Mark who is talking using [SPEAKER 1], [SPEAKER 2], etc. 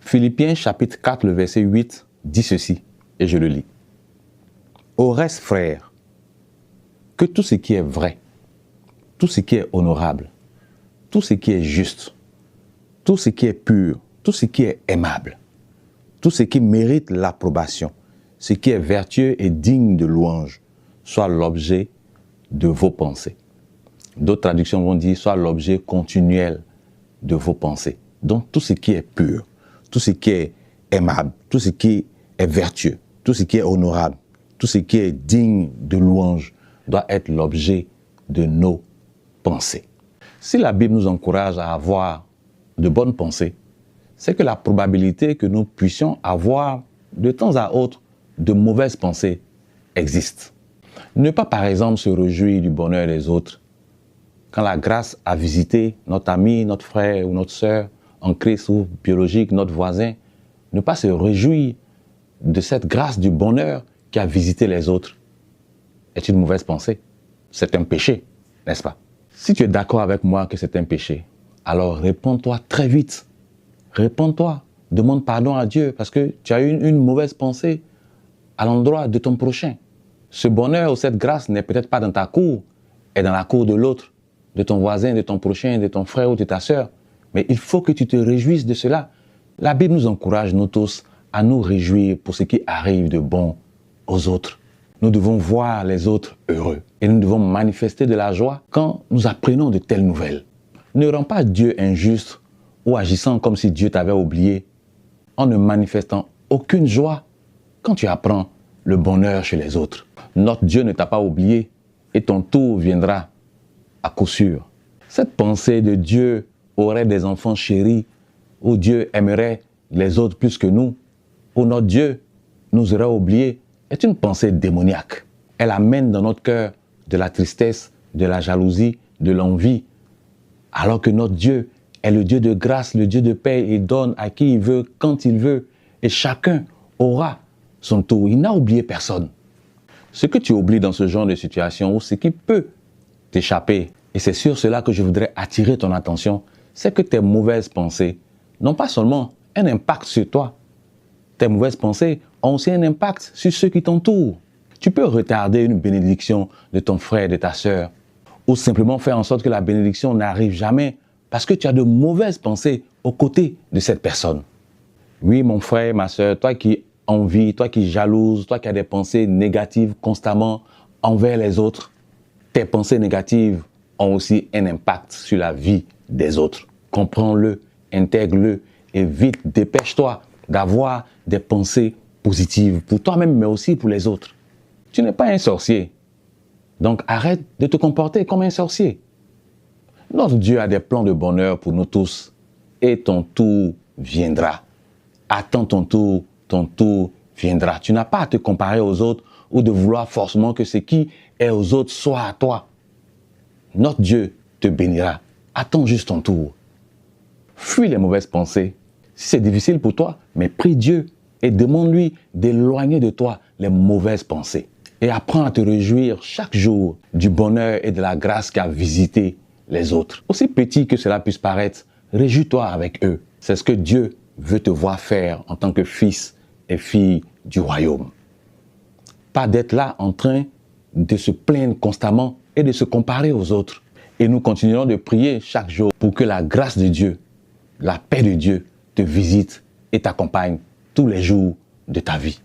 [SPEAKER 1] Philippiens chapitre 4, le verset 8 dit ceci, et je le lis. Au reste, frères, que tout ce qui est vrai, tout ce qui est honorable, tout ce qui est juste, tout ce qui est pur, tout ce qui est aimable, tout ce qui mérite l'approbation, ce qui est vertueux et digne de louange, soit l'objet de vos pensées. D'autres traductions vont dire soit l'objet continuel de vos pensées. Donc tout ce qui est pur, tout ce qui est aimable, tout ce qui est vertueux, tout ce qui est honorable, tout ce qui est digne de louange doit être l'objet de nos pensées. Si la Bible nous encourage à avoir de bonnes pensées, c'est que la probabilité que nous puissions avoir de temps à autre de mauvaises pensées existe. Ne pas par exemple se réjouir du bonheur des autres quand la grâce a visité notre ami, notre frère ou notre sœur en Christ ou biologique, notre voisin, ne pas se réjouir de cette grâce du bonheur qui a visité les autres est une mauvaise pensée. C'est un péché, n'est-ce pas? Si tu es d'accord avec moi que c'est un péché, alors réponds-toi très vite. Réponds-toi, demande pardon à Dieu parce que tu as eu une mauvaise pensée à l'endroit de ton prochain. Ce bonheur ou cette grâce n'est peut-être pas dans ta cour, est dans la cour de l'autre, de ton voisin, de ton prochain, de ton frère ou de ta sœur. Mais il faut que tu te réjouisses de cela. La Bible nous encourage, nous tous, à nous réjouir pour ce qui arrive de bon aux autres. Nous devons voir les autres heureux et nous devons manifester de la joie quand nous apprenons de telles nouvelles. Ne rends pas Dieu injuste ou agissant comme si Dieu t'avait oublié en ne manifestant aucune joie quand tu apprends le bonheur chez les autres. Notre Dieu ne t'a pas oublié et ton tour viendra à coup sûr. Cette pensée de Dieu aurait des enfants chéris où Dieu aimerait les autres plus que nous, où notre Dieu nous aurait oubliés, est une pensée démoniaque. Elle amène dans notre cœur de la tristesse, de la jalousie, de l'envie, alors que notre Dieu est le Dieu de grâce, le Dieu de paix. Il donne à qui il veut, quand il veut, et chacun aura son tour. Il n'a oublié personne. Ce que tu oublies dans ce genre de situation, ou ce qui peut t'échapper, et c'est sur cela que je voudrais attirer ton attention, c'est que tes mauvaises pensées n'ont pas seulement un impact sur toi. Tes mauvaises pensées ont aussi un impact sur ceux qui t'entourent. Tu peux retarder une bénédiction de ton frère, de ta sœur, ou simplement faire en sorte que la bénédiction n'arrive jamais parce que tu as de mauvaises pensées aux côtés de cette personne. Oui, mon frère, ma sœur, toi qui envie, toi qui jalouse, toi qui as des pensées négatives constamment envers les autres, tes pensées négatives ont aussi un impact sur la vie des autres. Comprends-le, intègre-le et vite, dépêche-toi d'avoir des pensées positives pour toi-même, mais aussi pour les autres. Tu n'es pas un sorcier, donc arrête de te comporter comme un sorcier. Notre Dieu a des plans de bonheur pour nous tous et ton tour viendra. Attends ton tour viendra. Tu n'as pas à te comparer aux autres ou de vouloir forcément que ce qui est aux autres soit à toi. Notre Dieu te bénira. Attends juste ton tour. Fuis les mauvaises pensées. Si c'est difficile pour toi, mais prie Dieu et demande-lui d'éloigner de toi les mauvaises pensées. Et apprends à te réjouir chaque jour du bonheur et de la grâce qui a visité les autres. Aussi petit que cela puisse paraître, réjouis-toi avec eux. C'est ce que Dieu veut te voir faire en tant que fils et fille du royaume. Pas d'être là en train de se plaindre constamment et de se comparer aux autres. Et nous continuerons de prier chaque jour pour que la grâce de Dieu, la paix de Dieu te visite et t'accompagne tous les jours de ta vie.